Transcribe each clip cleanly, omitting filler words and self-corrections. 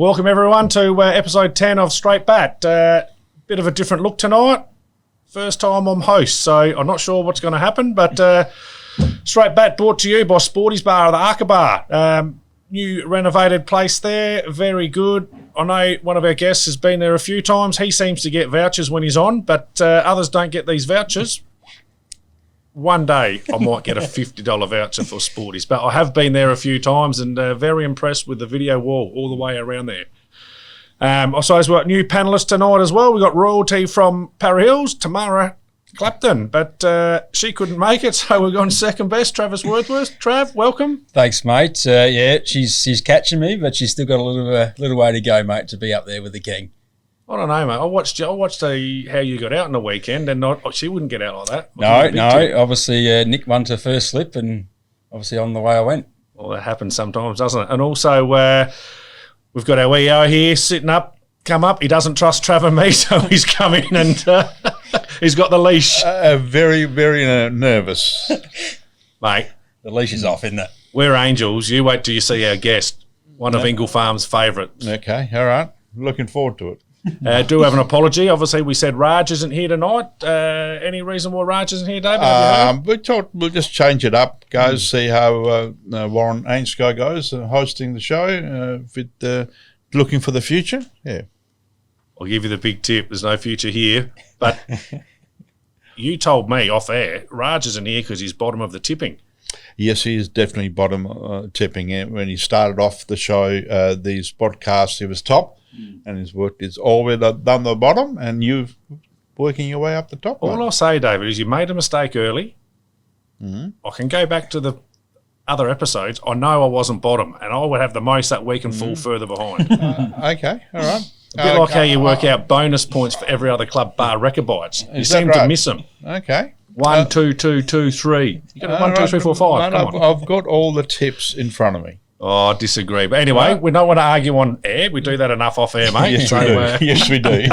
Welcome everyone to episode 10 of Straight Bat. Bit of a different look tonight. First time I'm host, so I'm not sure what's going to happen, but Straight Bat brought to you by Sporty's Bar of the Arca Bar. New renovated place there, very good. I know one of our guests has been there a few times. He seems to get vouchers when he's on, but others don't get these vouchers. One day I might get a $50 voucher for Sporties, but I have been there a few times and very impressed with the video wall all the way around there. I suppose we've got new panellists tonight as well. We've got royalty from Para Hills, Tamara Clapton, but she couldn't make it, so we're going second best. Travis Wordsworth. Trav, welcome. Thanks, mate. Yeah, she's catching me, but she's still got a little way to go, mate, to be up there with the king. I don't know, mate. I watched how you got out on the weekend, and she wouldn't get out like that. No. Obviously, Nick won to first slip, and obviously on the way I went. Well, that happens sometimes, doesn't it? And also, we've got our EO here sitting up. Come up. He doesn't trust Trav and me, so he's come in and he's got the leash. Very, very nervous, mate. The leash is off, isn't it? We're angels. You wait till you see our guest, one of Ingle Farm's favourites. Okay, all right. Looking forward to it. Do have an apology. Obviously, we said Raj isn't here tonight. Any reason why Raj isn't here, David? We thought we'll just change it up, guys. See how Warren Ainscough goes hosting the show. Looking for the future. Yeah, I'll give you the big tip. There's no future here, but you told me off air Raj isn't here because he's bottom of the tipping. Yes, he is definitely bottom tipping. When he started off the show, these podcasts, he was top. And his work is always down the bottom, and you're working your way up the top. All I'll say, David, is you made a mistake early. Mm-hmm. I can go back to the other episodes. I know I wasn't bottom, and I would have the most that week and fall further behind. Okay, all right. A bit like how you work out bonus points for every other club bar record bites. You seem to miss them. Okay. 1, 2, 2, 2, 3. You got 1, 2, 3, 4, 5. No, I've got all the tips in front of me. Oh, I disagree. But anyway, we don't want to argue on air. We do that enough off air, mate. Yes, we do.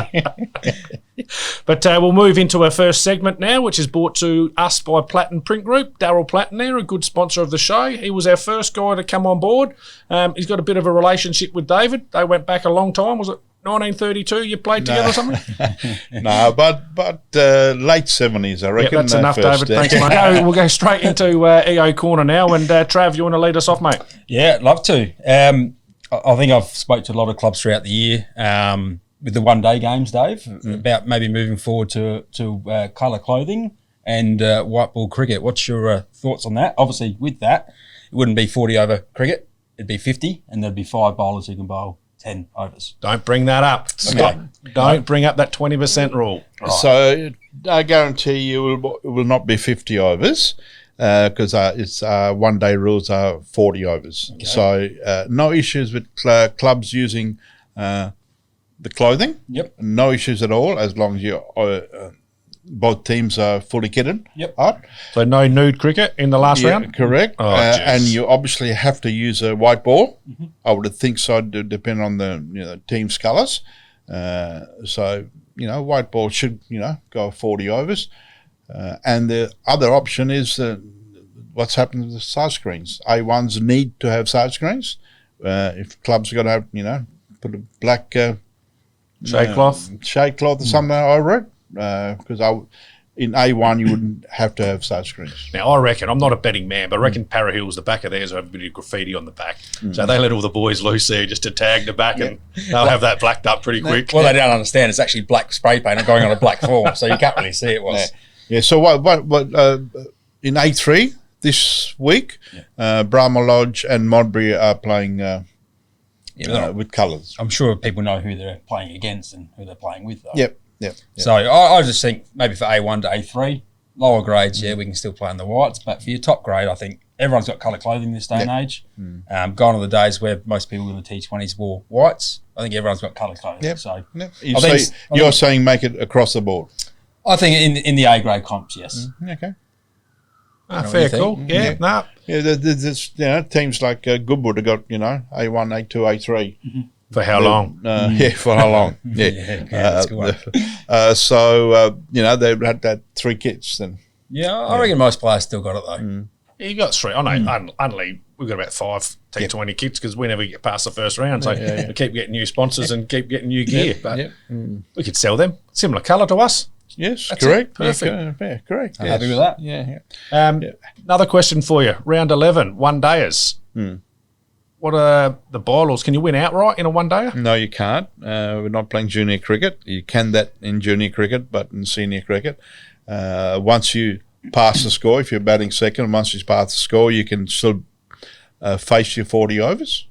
But we'll move into our first segment now, which is brought to us by Platten Print Group. Darryl Platten there, a good sponsor of the show. He was our first guy to come on board. He's got a bit of a relationship with David. They went back a long time. Was it 1932 you played together or something? No, but late 70s, I reckon. Yeah, that's enough, David. Thanks, mate. We'll go straight into EO Corner now. And Trav, you want to lead us off, mate? Yeah, I'd love to. I think I've spoke to a lot of clubs throughout the year with the one-day games, Dave, about maybe moving forward to colour clothing and white ball cricket. What's your thoughts on that? Obviously, with that, it wouldn't be 40 over cricket. It'd be 50, and there'd be 5 bowlers who can bowl 10 overs. Don't bring that up. Stop. Okay. Don't bring up that 20% rule. Right. So I guarantee you it will not be 50 overs because it's one-day rules are 40 overs. Okay. So no issues with clubs using the clothing. Yep. No issues at all as long as you both teams are fully kitted. Yep. Right? So no nude cricket in the last round? Correct. And you obviously have to use a white ball. Mm-hmm. I would think so, depending on the team's colours. So, white ball should, go 40 overs. And the other option is what's happened with the side screens. A1s need to have side screens. If clubs are going to have, put a black shade cloth or something over it. Because in A1 you wouldn't have to have side screens. Now I reckon, I'm not a betting man, but I reckon Para Hills, the back of theirs, will have a bit of graffiti on the back. So they let all the boys loose there just to tag the back and they'll have that blacked up pretty quick. Well, they don't understand. It's actually black spray paint and going on a black form, so you can't really see it. Yeah. So what in A3 this week, Brahma Lodge and Modbury are playing with colours. I'm sure people know who they're playing against and who they're playing with, though. Yep. So I just think maybe for A1 to A3, lower grades, we can still play in the whites. But for your top grade, I think everyone's got colour clothing this day and age. Gone are the days where most people in the T20s wore whites. I think everyone's got colour clothing. Yep. So you're saying make it across the board? I think in the A grade comps, yes. Okay. Fair call. Yeah. No. Yeah. There's teams like Goodwood have got A1, A2, A3. Mm-hmm. For how long? For how long? That's a good one. So they've had that 3 kits then. Yeah, I reckon most players still got it though. You got 3. I know. Only we've got about 5 T20 kits because we never get past the first round. So we keep getting new sponsors and keep getting new gear. But we could sell them. Similar colour to us. Yes, That's correct. it. Perfect. Yeah, correct. I'm happy with that. Yeah. Another question for you. Round 11, one-dayers. What are the bylaws? Can you win outright in a one-dayer? No, you can't. We're not playing junior cricket. You can that in junior cricket, but in senior cricket, once you pass the score, if you're batting second, once you pass the score, you can still face your 40 overs.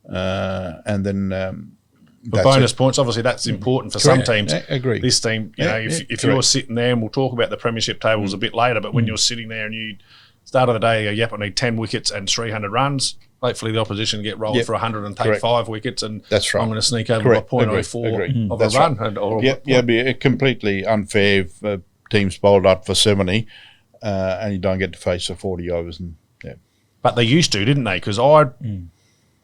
And then... For bonus points, obviously that's important for some teams. Agree. This team, if you're sitting there, and we'll talk about the premiership tables a bit later, but when you're sitting there and you start of the day, I need 10 wickets and 300 runs. Hopefully the opposition get rolled for 100 and take 5 wickets, and that's right. I'm going to sneak over by 0.04 of a run. It'd be completely unfair if teams bowled up for 70 and you don't get to face the 40 overs. But they used to, didn't they? Because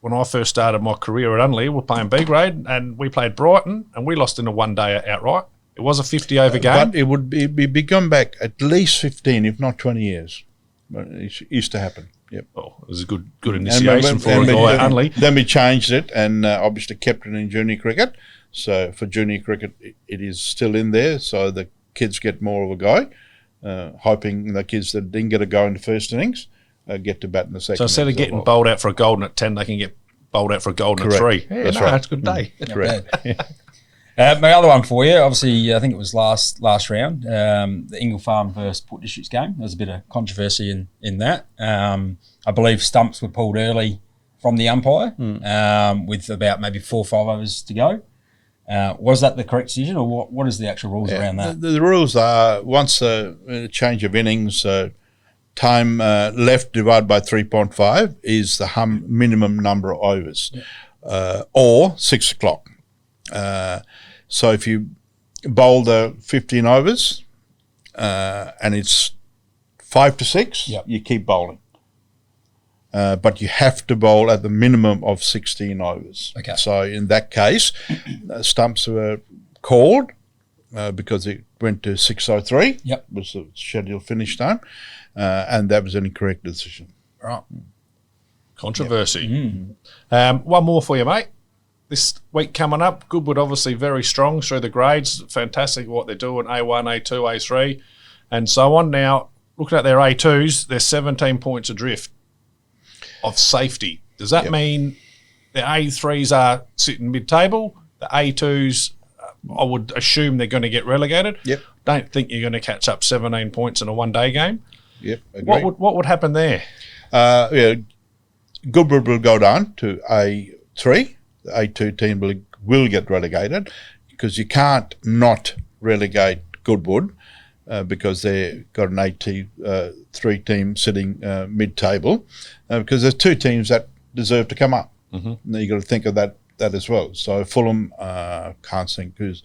when I first started my career at Unley, we were playing B grade and we played Brighton and we lost in a one-day outright. It was a 50-over game. But it would be gone back at least 15, if not 20 years. But it used to happen. Yep. Well, it was a good initiation for a guy at Unley. Then we changed it and obviously kept it in junior cricket. So for junior cricket, it is still in there. So the kids get more of a go, hoping the kids that didn't get a go in the first innings get to bat in the second. So instead of getting bowled out for a golden at 10, they can get bowled out for a golden at 3. Yeah, that's right. That's a good day. Correct. My other one for you, obviously, I think it was last round, the Ingle Farm versus Port Districts game. There was a bit of controversy in that. I believe stumps were pulled early from the umpire with about maybe 4 or 5 overs to go. Was that the correct decision, or what is the actual rules around that? The rules are once a change of innings, time left divided by 3.5 is the minimum number of overs, or 6 o'clock. So if you bowl the 15 overs and it's 5 to 6, you keep bowling. But you have to bowl at the minimum of 16 overs. Okay. So in that case, stumps were called because it went to 6:03. Yep. Was the scheduled finish time, and that was an incorrect decision. Right. Controversy. One more for you, mate. This week coming up, Goodwood obviously very strong through the grades. Fantastic what they're doing, A1, A2, A3, and so on. Now, looking at their A2s, they're 17 points adrift of safety. Does that mean the A3s are sitting mid-table? The A2s, I would assume they're going to get relegated. Yep. Don't think you're going to catch up 17 points in a one-day game. Yep, agree. What would happen there? Goodwood will go down to A3. The A2 team will get relegated because you can't not relegate Goodwood because they've got an A3 team sitting mid-table because there's 2 teams that deserve to come up. Mm-hmm. You've got to think of that as well. So Fulham, can't think who's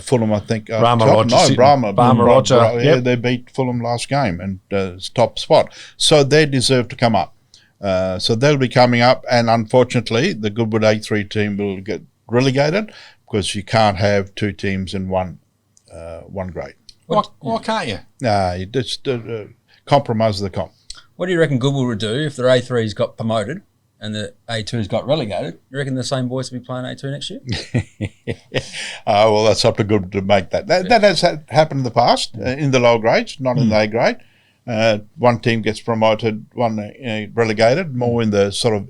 Fulham, I think. Brahma Roger. Yeah, they beat Fulham last game and it's top spot. So they deserve to come up. So they'll be coming up, and unfortunately, the Goodwood A3 team will get relegated because you can't have 2 teams in one grade. Why can't you? Nah, you just compromise the comp. What do you reckon Goodwood would do if their A3s got promoted and the A2s got relegated? You reckon the same boys will be playing A2 next year? Well, that's up to Goodwood to make that. That has happened in the past in the lower grades, not in the A grade. One team gets promoted, one relegated, more in the sort of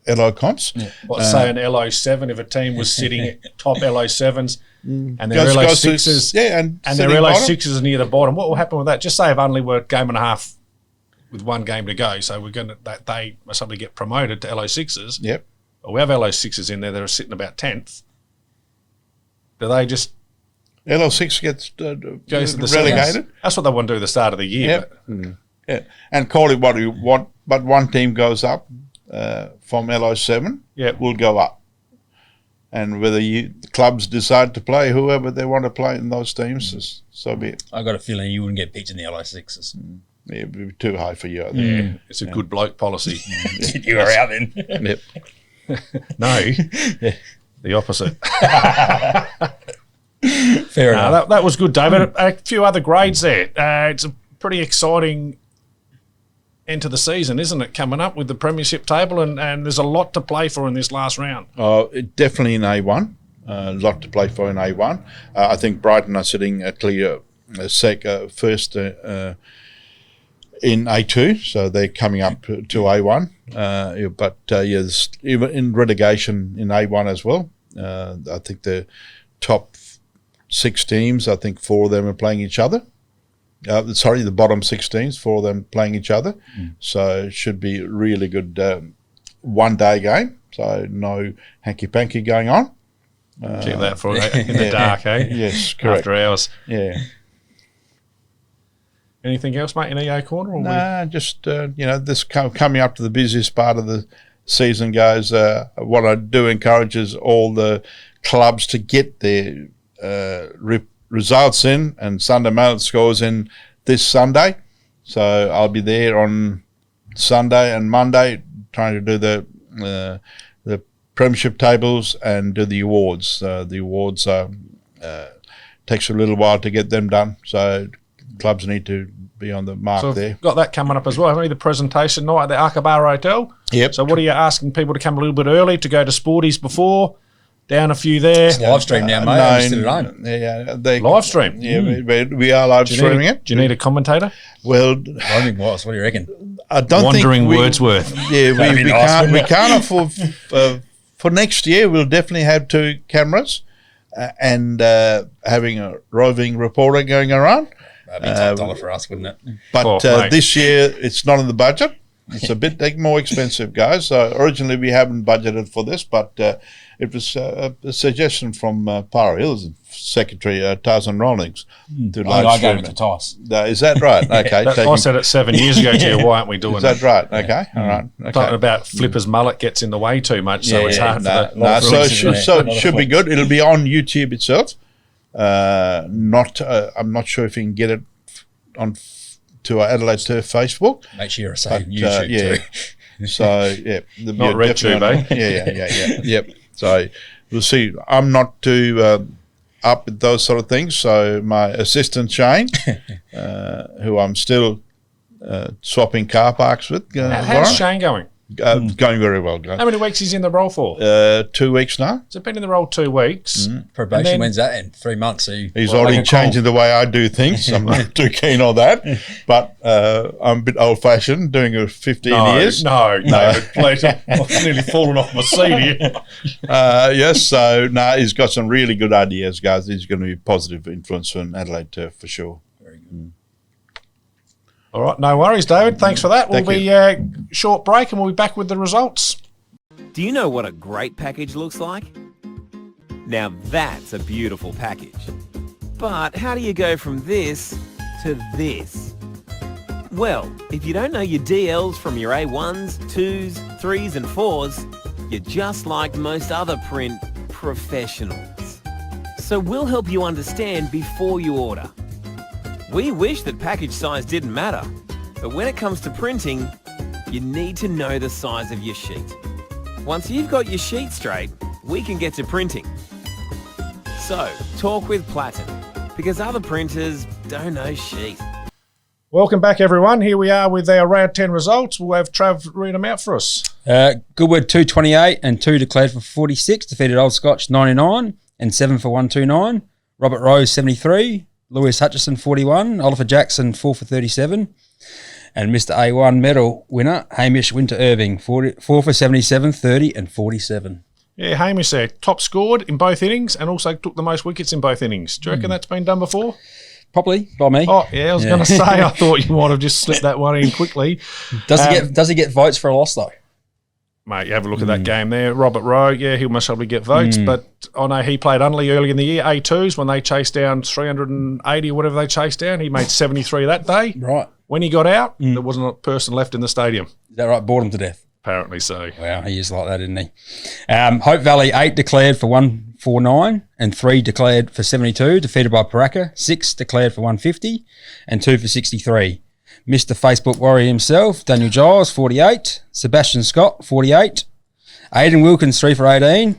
LO comps. Yeah. Say an LO7, if a team was sitting at top LO7s and their LO6s and their LO6s are near the bottom, what will happen with that? Just say if only we're a game and a half with one game to go, so we're going to they must suddenly get promoted to LO6s. Yep. Well, we have LO6s in there that are sitting about 10th. Do they just... LO6 gets goes to the relegated. That's what they want to do at the start of the year. Yep. Yeah, and call it what you want, but one team goes up from LO7, will go up. And whether the clubs decide to play whoever they want to play in those teams, so be it. I got a feeling you wouldn't get picked in the LO6s. Yeah, it would be too high for you. Yeah, it's a good bloke policy. You were out then. Yep. No, the opposite. Fair enough. That was good, David. A few other grades there. It's a pretty exciting end to the season, isn't it, coming up with the premiership table, and there's a lot to play for in this last round. Definitely in A1. A lot to play for in A1. I think Brighton are sitting a clear first in A2, so they're coming up to A1. Yes, even in relegation in A1 as well. I think the top 6 teams, I think 4 of them are playing each other. The bottom 6 teams, 4 of them playing each other. So it should be a really good one-day game. So no hanky-panky going on. Keep that for in the dark, eh? Yes, correct. After hours. Yeah. Anything else, mate, in EA Corner? Or just, this coming up to the busiest part of the season, guys. What I do encourage is all the clubs to get their results in and Sunday Mail scores in this Sunday. So I'll be there on Sunday and Monday trying to do the premiership tables and do the awards. The awards takes a little while to get them done, so clubs need to be on the mark there. Got that coming up as well, haven't you? The presentation night at the Arcabar Hotel. Yep. So what are you asking people to come a little bit early to go to Sporties before? Down a few there. It's live stream now, mate. I'm still at home. Yeah, live stream. Yeah, we are live streaming it. Do you need a commentator? Well, Roaming was. What do you reckon? I don't Wandering think Wordsworth. Yeah, we can't afford. For next year, we'll definitely have 2 cameras and having a roving reporter going around. That'd be top dollar for us, wouldn't it? But this year, it's not in the budget. It's a bit more expensive, guys. So originally, we haven't budgeted for this, but it was a suggestion from Para Hills Secretary Tarzan Rawlings. I gave it to Tice. Is that right? Okay. I said it 7 years ago to you. Why aren't we doing that? Is that right? Okay. All right. Okay. Talking about Flipper's mullet gets in the way too much, so it's hard for So it should be good. It'll be on YouTube itself. I'm not sure if you can get it on to our Adelaide Turf Facebook. Make sure you say YouTube too. So not RedTube, eh? Yep. So we'll see. I'm not too up with those sort of things. So my assistant Shane, who I'm still swapping car parks with. How's Shane going? Going very well, guys. How many weeks is he in the role for? 2 weeks now. So been in the role 2 weeks. Probation, when's that in? 3 months. So he's already changing the way I do things. I'm not too keen on that. But I'm a bit old-fashioned, doing it 15 years. No, please. I've nearly fallen off my seat here. Yes, so he's got some really good ideas, guys. He's going to be a positive influence on Adelaide Turf for sure. Very good. All right, no worries, David. Thanks for that. We'll be short break and we'll be back with the results. Do you know what a great package looks like? Now that's a beautiful package. But how do you go from this to this? Well, if you don't know your DLs from your A1s, 2s, 3s and 4s, you're just like most other print professionals. So we'll help you understand before you order. We wish that package size didn't matter, but when it comes to printing, you need to know the size of your sheet. Once you've got your sheet straight, we can get to printing. So, talk with Platin, because other printers don't know sheet. Welcome back, everyone. Here we are with our round 10 results. We'll have Trav read them out for us. Goodwood 228 and 2 declared for 46, defeated Old Scotch 99 and 7 for 129. Robert Rose 73. Lewis Hutchison 41, Oliver Jackson 4 for 37, and Mr. A1 medal winner Hamish Winter Irving 4 for 77, 30 and 47. Yeah, Hamish there, top scored in both innings and also took the most wickets in both innings. Do you reckon that's been done before? Probably by me. Oh yeah, I was going to say I thought you might have just slipped that one in quickly. Does he get votes for a loss though? Mate, you have a look at that game there. Robert Rowe, yeah, he'll most probably get votes, but I know he played Unley early in the year, A2s, when they chased down 380 or whatever they chased down. He made 73 that day. Right. When he got out, there wasn't a person left in the stadium. Is that right? Bored him to death. Apparently so. Wow, he is like that, isn't he? Hope Valley, 8 declared for 149 and 3 declared for 72, defeated by Paraka, 6 declared for 150 and 2 for 63. Mr. Facebook Warrior himself, Daniel Giles, 48. Sebastian Scott, 48. Aidan Wilkins, 3 for 18.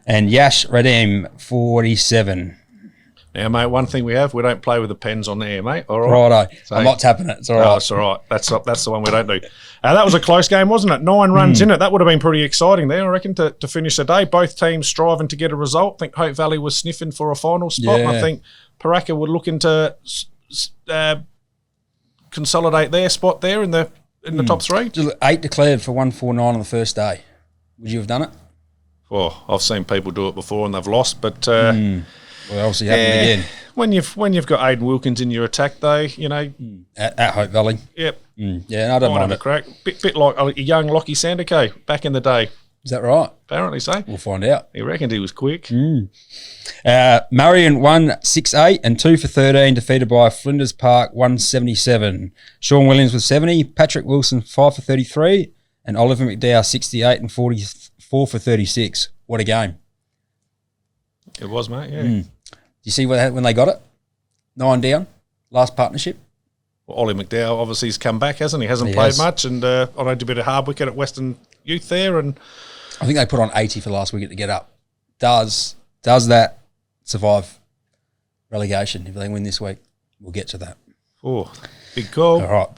And Yash Radim, 47. Now, mate, one thing we don't play with the pens on there, mate. All right. Righto. I'm not tapping it. It's all right. Oh, it's all right. That's the one we don't do. That was a close game, wasn't it? 9 runs in it. That would have been pretty exciting there, I reckon, to finish the day. Both teams striving to get a result. I think Hope Valley was sniffing for a final spot. Yeah. And I think Paraka were looking to consolidate their spot there in the top 3. 8 declared for 149 on the first day. Would you have done it? Well, I've seen people do it before and they've lost, but Well, obviously happened again. When you've got Aidan Wilkins in your attack, though, you know, At Hope Valley. yep, Yeah, I don't might have mind a it. crack. Bit like a young Lachlan Sandico back in the day. Is that right? Apparently so. We'll find out. He reckoned he was quick. Marion won 6-8 and 2 for 13, defeated by Flinders Park 177. Sean Williams was 70, Patrick Wilson 5 for 33, and Oliver McDowell 68 and 44 for 36. What a game. It was, mate, yeah. Do you see what happened when they got it? 9 down, last partnership. Well, Ollie McDowell obviously has come back, hasn't he? Hasn't He played has. much, and I know did a bit of hard wicket at Western Youth there, and I think they put on 80 for the last wicket to get up. Does that survive relegation if they win this week? We'll get to that. oh, big call. All right,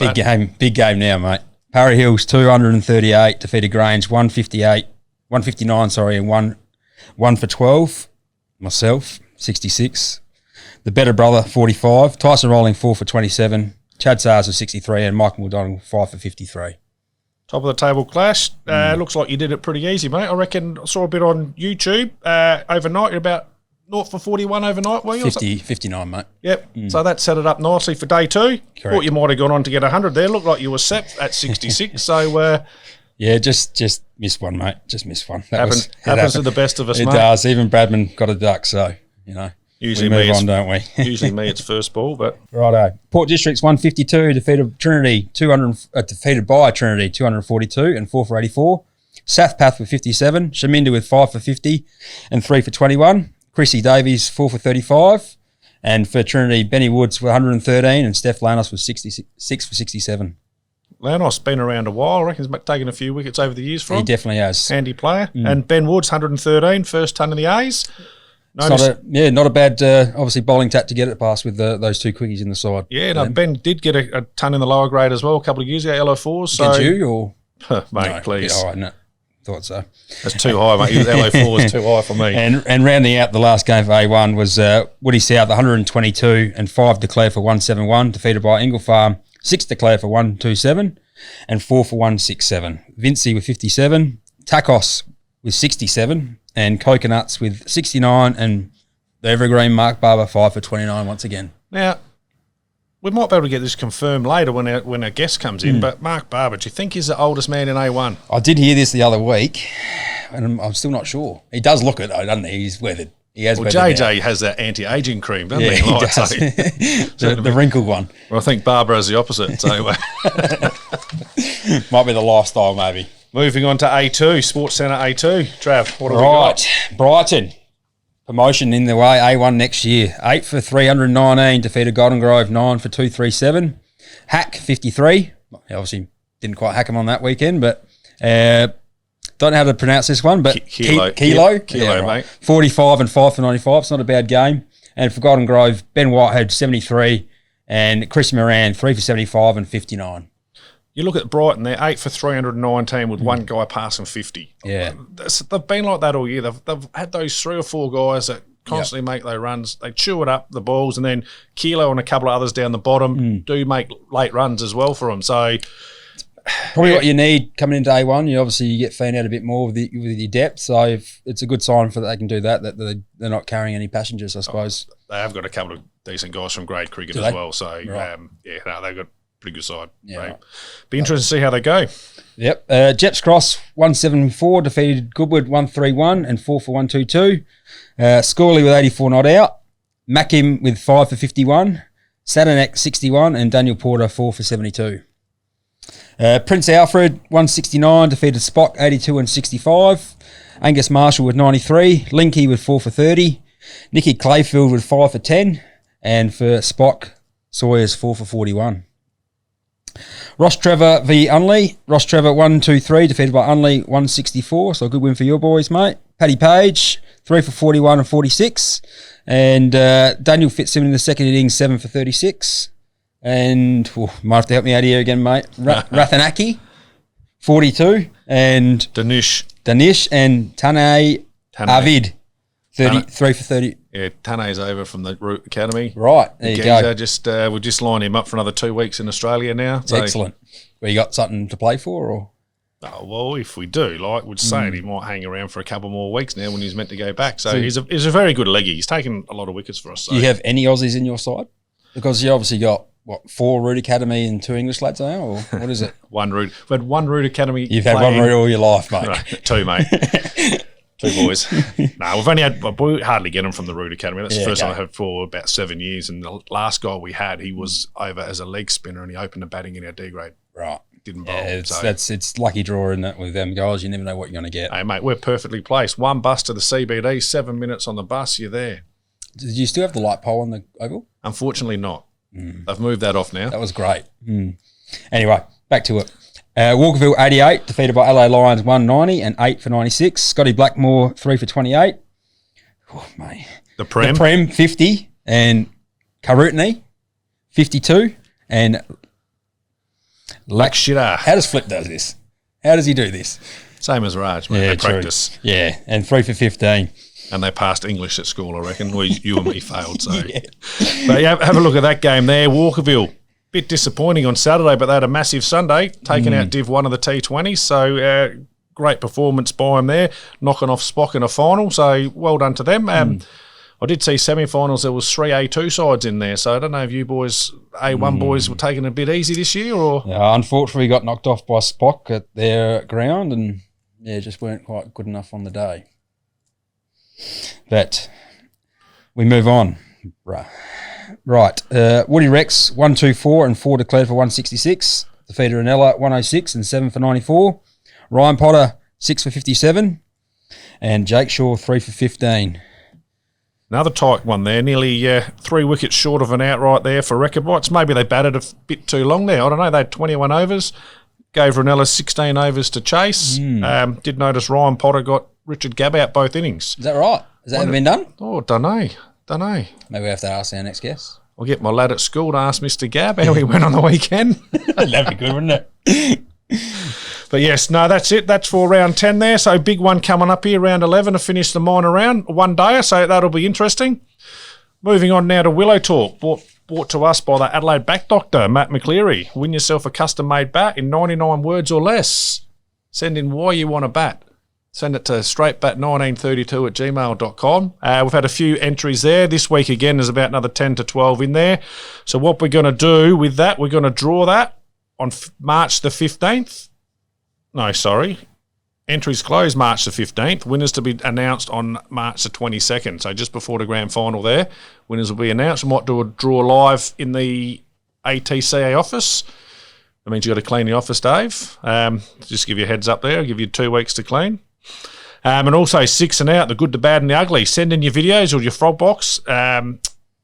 big game now, mate. Parry Hills 238 defeated Grange 159, and one for 12. Myself 66. The Better Brother 45. Tyson Rowling 4 for 27. Chad Sars was 63 and Michael McDonald 5 for 53. Top of the table clash. Looks like you did it pretty easy, mate. I reckon I saw a bit on YouTube overnight. You're about 0 for 41 overnight, were you? 59, mate. Yep. So that set it up nicely for day 2. Correct. Thought you might have gone on to get 100 there. Looked like you were set at 66. So Yeah, just missed one, mate. Just missed one. happens to the best of us, It mate. does. Even Bradman got a duck, so, you know. Usually we move me, on, don't we? Usually me, it's first ball, but Righto. Port Districts 152 defeated Trinity 200 defeated by Trinity 242 and 4 for 84. Sathpath with 57, Shaminda with 5 for 50 and 3 for 21. Chrissy Davies 4 for 35, and for Trinity Benny Woods with 113 and Steph Lanos was 6 for 67. Lanos been around a while. I reckon he's taken a few wickets over the years for He him. definitely has. Handy player. And Ben Woods 113, first ton in the A's. It's not a bad obviously bowling tat to get it past with those 2 quickies in the side. Yeah, no, Ben did get a ton in the lower grade as well a couple of years ago, LO4s. So, Did you or mate, no, please. All right, no. Thought so. That's too high, mate. LO4 is too high for me. And rounding out the last game for A1 was Woody South 122 and 5 declared for 171, defeated by Ingle Farm 6 declared for 127 and 4 for 167. Vincey with 57, Tacos with 67 and Coconuts with 69 and the evergreen Mark Barber 5 for 29 once again. Now, we might be able to get this confirmed later when our guest comes in, but Mark Barber, do you think he's the oldest man in A1? I did hear this the other week and I'm still not sure. He does look it though, doesn't he? He's weathered. He has Well, weathered JJ has that anti-aging cream, doesn't now. he? Yeah, he Like, does. so- the wrinkled one. Well, I think Barbara has the opposite. So Might be the lifestyle maybe. moving on to A2, Sports Centre A2. Trav, what have we got? Right, Brighton. Promotion in the way, A1 next year. 8 for 319, defeated Golden Grove, 9 for 237. Hack, 53. Obviously, didn't quite hack him on that weekend, but don't know how to pronounce this one, but Kilo. Kilo, Kilo, mate. 45 and 5 for 95. It's not a bad game. And for Golden Grove, Ben Whitehead, 73, and Chris Moran, 3 for 75 and 59. You look at Brighton, they're 8 for 319 with one guy passing 50. Yeah. They've been like that all year. They've had those 3 or 4 guys that constantly make their runs. They chew it up, the balls, and then Kilo and a couple of others down the bottom do make late runs as well for them. So Probably what you need coming into A1. You obviously get fan out a bit more with your depth. So if it's a good sign for that they can do that they're not carrying any passengers, I suppose. they have got a couple of decent guys from grade cricket Do as they? well. So, Right. they've got a pretty good side. Yeah, So, right. be interested to see how they go. Yep. Jeps Cross 174 defeated Goodwood 131 and 4 for 122. Scorley with 84 not out. Mackim with 5 for 51. Satanek 61 and Daniel Porter 4 for 72. Prince Alfred 169 defeated Spock 82 and 65. Angus Marshall with 93. Linky with 4 for 30. Nicky Clayfield with 5 for 10. And for Spock, Sawyers 4 for 41. Ross Trevor v Unley. Ross Trevor 123 defeated by Unley 164. So a good win for your boys, mate. Paddy Page 3 for 41 and 46. And Daniel Fitzsimmons in the second innings, 7 for 36. And might have to help me out here again, mate. Rathanaki, 42. And Danish and Tane Avid, 3 for 30. Yeah, Tane's over from the Root Academy. Right, there you go. We'll just line him up for another 2 weeks in Australia now. So. Excellent. Well, you got something to play for, or? Oh, well, if we do, like we're saying, he might hang around for a couple more weeks now when he's meant to go back. So he's a very good leggy. He's taken a lot of wickets for us. So. Do you have any Aussies in your side? Because you obviously got, 4 Root Academy and 2 English lads now, or what is it? One Root. We've had one Root Academy. You've had one Root all your life, mate. No, 2, mate. 2 boys. No, we've only had, we hardly get them from the Root Academy. That's the first time I've had for about 7 years. And the last guy we had, he was over as a leg spinner and he opened the batting in our D grade. Right. Didn't bowl. Yeah, it's lucky draw, isn't it, with them guys? You never know what you're going to get. Hey, mate, we're perfectly placed. 1 bus to the CBD, 7 minutes on the bus, you're there. Did you still have the light pole on the oval? Unfortunately not. They've moved that off now. That was great. Anyway, back to it. Walkerville 88, defeated by LA Lions 190 and 8 for 96. Scotty Blackmore 3 for 28. Oh, mate. The Prem 50 and Karutni 52 and Lakshita. How does Flip does this? How does he do this? Same as Raj, mate. Yeah, they practice. True. Yeah, and 3 for 15. And they passed English at school, I reckon. You and me failed. So, But yeah, have a look at that game there. Walkerville, bit disappointing on Saturday, but they had a massive Sunday, taking out Div 1 of the T20s. So great performance by them there, knocking off Spock in a final. So well done to them. I did see semi-finals. There was 3 A2 sides in there. So I don't know if you boys, A1 boys, were taking it a bit easy this year, or unfortunately, got knocked off by Spock at their ground, and just weren't quite good enough on the day. But we move on. Right. Woody Rex 124 and 4 declared for 166. Defeated Ranella 106 and 7 for 94. Ryan Potter 6 for 57, and Jake Shaw 3 for 15. Another tight one there, nearly 3 wickets short of an outright there for record bites. Maybe they batted a bit too long there. I don't know. They had 21 overs. Gave Ranella 16 overs to chase. Did notice Ryan Potter got Richard Gabb out both innings. Is that right? Has that ever been done? Oh, don't know. Maybe we have to ask our next guest. I'll get my lad at school to ask Mr. Gabb how he went on the weekend. That'd be good, wouldn't it? But yes, no, that's it. That's for round 10 there. So big one coming up here, round 11 to finish the minor round, 1 day. So that'll be interesting. Moving on now to Willow Talk, brought to us by the Adelaide back doctor, Matt McCleary. Win yourself a custom-made bat in 99 words or less. Send in why you want a bat. Send it to straightbat1932@gmail.com. We've had a few entries there. This week, again, there's about another 10 to 12 in there. So what we're going to do with that, we're going to draw that on March the 15th. No, sorry. Entries close March the 15th. Winners to be announced on March the 22nd. So just before the grand final there, winners will be announced. We might do a draw live in the ATCA office. That means you've got to clean the office, Dave. Just give you a heads up there. I'll give you 2 weeks to clean. And also 6 and out, the good, the bad and the ugly. Send in your videos or your frog box of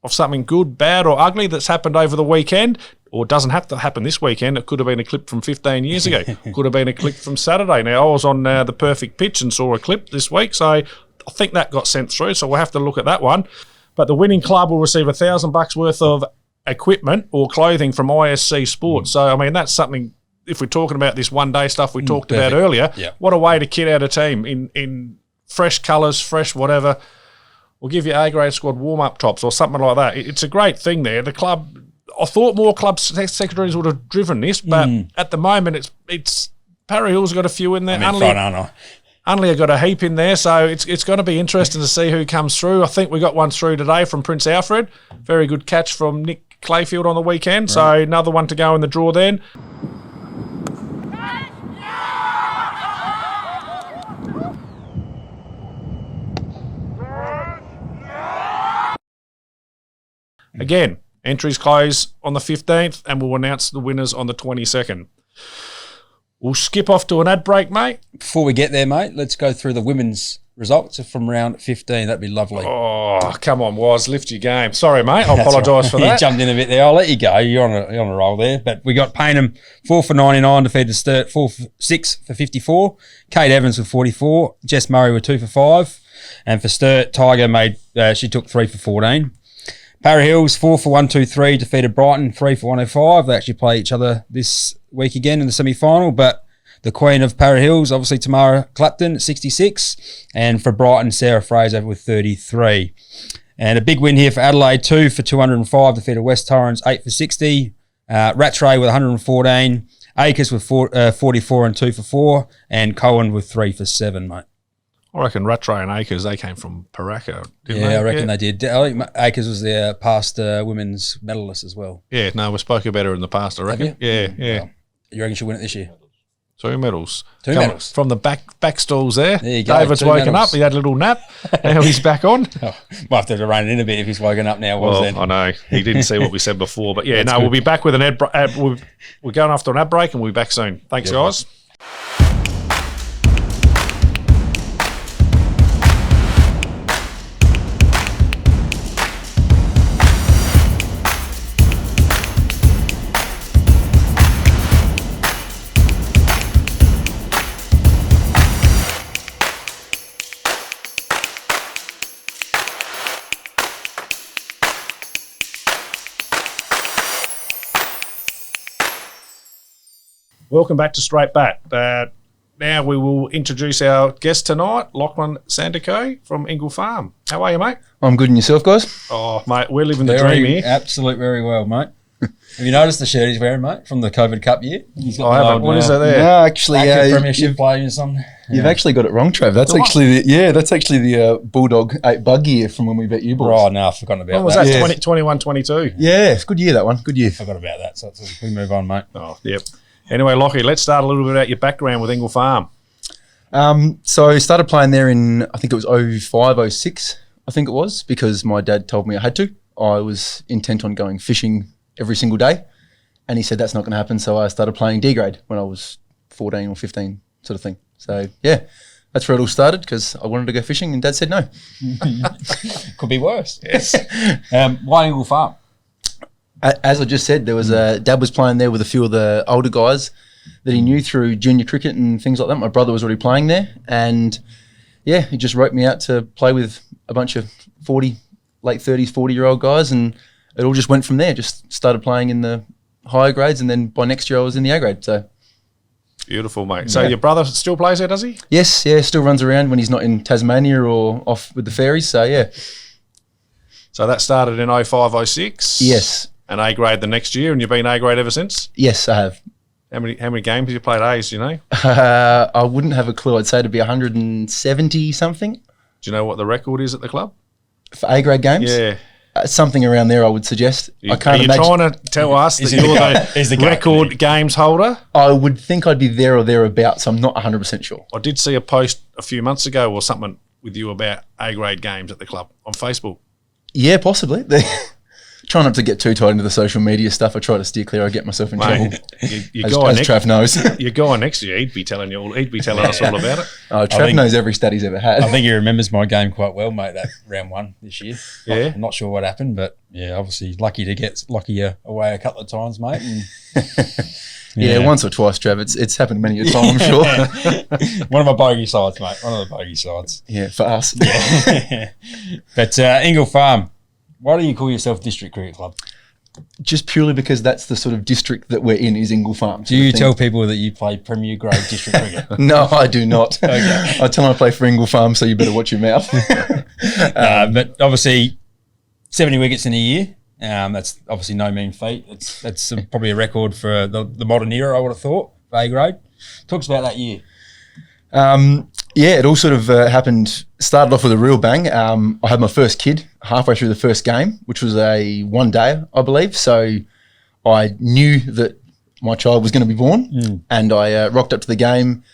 something good, bad or ugly that's happened over the weekend, or doesn't have to happen this weekend. It could have been a clip from 15 years ago. Could have been a clip from Saturday. Now, I was on the perfect pitch and saw a clip this week, so I think that got sent through, so we'll have to look at that one. But the winning club will receive $1,000 worth of equipment or clothing from ISC Sports. So, I mean, that's something, if we're talking about this one-day stuff we talked about earlier, what a way to kit out a team in fresh colours, fresh whatever. We'll give you A-grade squad warm-up tops or something like that. It's a great thing there. The club, I thought more club secretaries would have driven this, but at the moment it's Parry Hill's got a few in there. Unley got a heap in there, so it's going to be interesting to see who comes through. I think we got one through today from Prince Alfred. Very good catch from Nick Clayfield on the weekend, so another one to go in the draw then. Again, entries close on the 15th and we'll announce the winners on the 22nd. We'll skip off to an ad break, mate. Before we get there, mate, let's go through the women's results from round 15. That'd be lovely. Oh, come on, Waz, lift your game. Sorry, mate. I apologise for that. You jumped in a bit there. I'll let you go. You're on a roll there. But we got Paynham 4 for 99, defeated Sturt 6 for 54. Kate Evans with 44. Jess Murray with 2 for 5. And for Sturt, Tiger she took 3 for 14. Para Hills, 4 for 123, defeated Brighton, 3 for 105. They actually play each other this week again in the semi-final, but the queen of Para Hills, obviously Tamara Clapton, 66. And for Brighton, Sarah Fraser with 33. And a big win here for Adelaide, 2 for 205, defeated West Torrens, 8 for 60. Rattray with 114. Acres with 44 and 2 for 4. And Cohen with 3 for 7, mate. I reckon Rattray and Acres, they came from Paraka, didn't they? Yeah, I reckon they did. I think Acres was their past women's medalist as well. Yeah, no, we spoke about her in the past, I reckon. Yeah. Well, you reckon she'll win it this year? 2 medals. Two medals. From the back stalls there. There you go. David's 2 woken medals. up. He had a little nap. Now he's back on. Oh, might have to rein it in a bit if he's woken up now. Well, I know. He didn't see what we said before. But yeah, That's we'll good. be back with an ad. We're going after an ad break and we'll be back soon. Thanks, Yeah, guys. Welcome back to Straight Bat. Now we will introduce our guest tonight, Lachlan Sandico from Ingle Farm. How are you, mate? I'm good, and yourself, guys? Oh, mate, we're living the dream here. Absolutely very well, mate. Have you noticed the shirt he's wearing, mate, from the COVID Cup year? He's got I the haven't. old, What is that there? No, actually, active premiership player or something. you've actually got it wrong, Trav. That's What? actually the Bulldog 8 bug year from when we bet you boys. Oh, no, I've forgotten about When was that. that? Yeah. 21, 22? Yeah, it's a good year, that one. Good year. Forgot about that. So we move on, mate. Oh, yep. Anyway, Lockie, let's start a little bit about your background with Ingle Farm. So I started playing there in, I think it was 05, 06, I think it was, because my dad told me I had to. I was intent on going fishing every single day, and he said that's not going to happen, so I started playing D grade when I was 14 or 15 sort of thing. So, yeah, that's where it all started, because I wanted to go fishing, and Dad said no. Could be worse. Yes. Why Ingle Farm? As I just said, there was Dad was playing there with a few of the older guys that he knew through junior cricket and things like that. My brother was already playing there, and yeah, he just wrote me out to play with a bunch of late 30s, 40-year-old guys, and it all just went from there. Just started playing in the higher grades, and then by next year I was in the A grade. So Beautiful, mate. So your brother still plays there, does he? yes, yeah, still runs around when he's not in Tasmania or off with the ferries. So yeah, So that started in 05, 06? yes, And A grade the next year, and you've been A grade ever since? yes, I have. How many games have you played A's, do you know? I wouldn't have a clue. I'd say it'd be 170 something Do you know what the record is at the club? for A grade games. Yeah. Something around there, I would suggest. I can't Are you imagine. trying to tell us that Is he the you're goat? He's the the goat, record isn't he? games holder? I would think I'd be there or thereabouts. I'm not 100% sure. I did see a post a few months ago or something with you about A grade games at the club on Facebook. Yeah, possibly. Try not to get too tied into the social media stuff. I try to steer clear. I get myself in trouble. Mate, your As guy Trav knows. your guy next to you, he'd be telling us all about it. Trav knows every stat he's ever had. I think he remembers my game quite well, mate, that round 1 this year. Yeah. I'm not sure what happened, but yeah, obviously lucky to get Lockie away a couple of times, mate. And yeah, once or twice, Trav. It's happened many a time, I'm sure. one of my bogey sides, mate. One of the bogey sides. Yeah, for us. But Ingle Farm, why do you call yourself District Cricket Club? Just purely because that's the sort of district that we're in, is Ingle Farm. Do you tell people that you play Premier Grade District Cricket? No, I do not. I tell them I play for Ingle Farm, so you better watch your mouth. But obviously, 70 wickets in a year. That's obviously no mean feat. That's probably a record for the modern era, I would have thought, for A grade. Talks about that year. Yeah, it all sort of happened, started off with a real bang. I had my first kid halfway through the first game, which was a one-day, I believe. So I knew that my child was going to be born, and I rocked up to the game.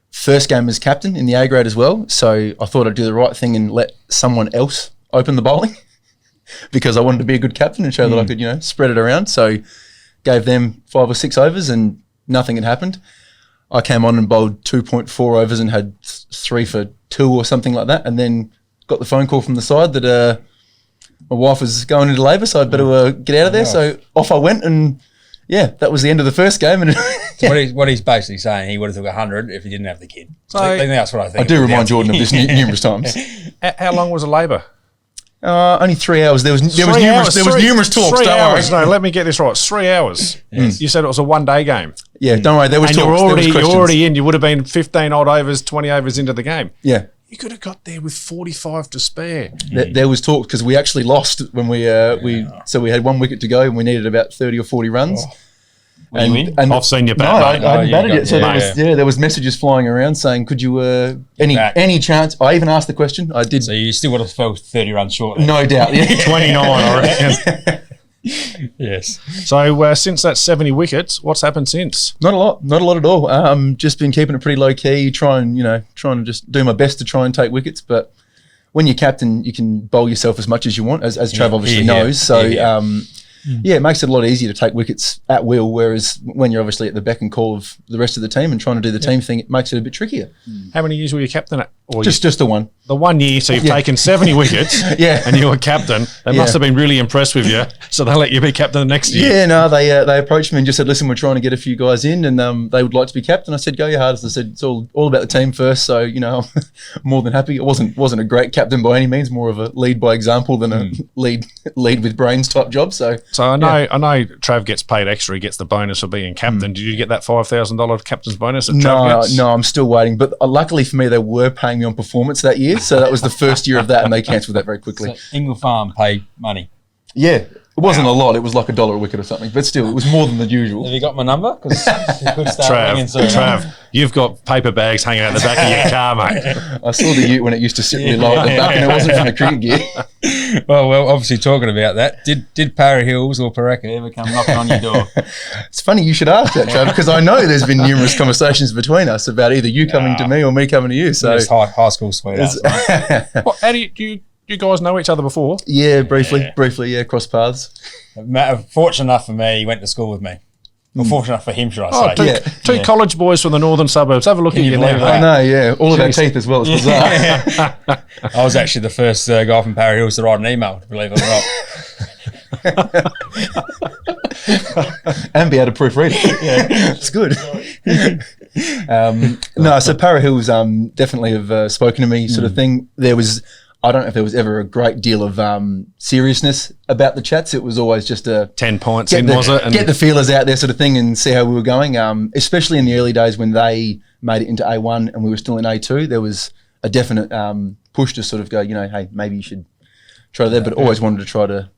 First game as captain in the A grade as well. So I thought I'd do the right thing and let someone else open the bowling because I wanted to be a good captain and show that I could, spread it around. So gave them 5 or 6 overs and nothing had happened. I came on and bowled 2.4 overs and had 3 for 2 or something like that, and then got the phone call from the side that my wife was going into labour, so I'd better get out of there. So off I went, and yeah, that was the end of the first game. And What he's basically saying, he would have took 100 if he didn't have the kid. So- I think that's what I think. I do remind Jordan of this numerous times. How long was the labour? Only 3 hours. There was numerous talks. 3 Don't hours. worry. No, let me get this right. It's 3 hours. You said it was a one-day game. Yeah, don't worry. There was And talks. you're already in. You would have been 15 odd overs, 20 overs into the game. Yeah. You could have got there with 45 to spare. There was talk because we actually lost when we had 1 wicket to go and we needed about 30 or 40 runs. Will you win? And I've seen you no, bat, mate. I hadn't batted yet. So yeah. there was messages flying around saying, "Could you Back. any chance?" I even asked the question. I did. So you still would have fell 30 runs short. Then. No doubt. Yeah. 29, I reckon. Yes. So since that 70 wickets, what's happened since? Not a lot at all. Just been keeping it pretty low key, trying to just do my best to try and take wickets. But when you're captain, you can bowl yourself as much as you want, as Trav obviously knows. So it makes it a lot easier to take wickets at will. Whereas when you're obviously at the beck and call of the rest of the team and trying to do the team thing, it makes it a bit trickier. How many years were you captain at? Or Just the one. the 1 year, so you've taken 70 wickets, Yeah. and you were captain. They must have been really impressed with you, so they let you be captain the next year. Yeah, no, they approached me and just said, "Listen, we're trying to get a few guys in, and they would like to be captain." I said, "Go your hardest." I said, "It's all about the team first." So I'm more than happy. It wasn't a great captain by any means, more of a lead by example than a lead with brains type job. So I know Trav gets paid extra. He gets the bonus for being captain. Did you get that $5,000 captain's bonus that Trav gets? No, I'm still waiting. But luckily for me, they were paying me on performance that year, so that was the first year of that, and they cancelled that very quickly. So Ingle Farm paid money. Yeah, it wasn't a lot. It was like $1 a wicket or something, but still, it was more than the usual. Have you got my number? Because it could start ringing soon. Trav, you've got paper bags hanging out the back of your car, mate. I saw the ute when it used to sit really low at the back, and it wasn't from the cricket gear. Well, obviously talking about that, did Para Hills or Paraka ever come knocking on your door? It's funny you should ask that, Trav, because I know there's been numerous conversations between us about either you coming to me or me coming to you. So It's high school sweethearts. mate. How do you guys know each other before? yeah, briefly, cross paths. Fortunate enough for me, he went to school with me. Well, fortunate enough for him, should I say. Two college boys from the northern suburbs. Have a look at you your believe name. that? I know, yeah, all of our teeth as well. It's bizarre. I was actually the first guy from Para Hills to write an email, believe it or not. And be able to proofread it. Yeah, it's good. No, so Para Hills definitely have spoken to me, sort of thing. I don't know if there was ever a great deal of seriousness about the chats. It was always just 10 points in, was it? And get the feelers out there sort of thing and see how we were going. Especially in the early days when they made it into A1 and we were still in A2, there was a definite push to sort of go, hey, maybe you should try there. But always wanted to try to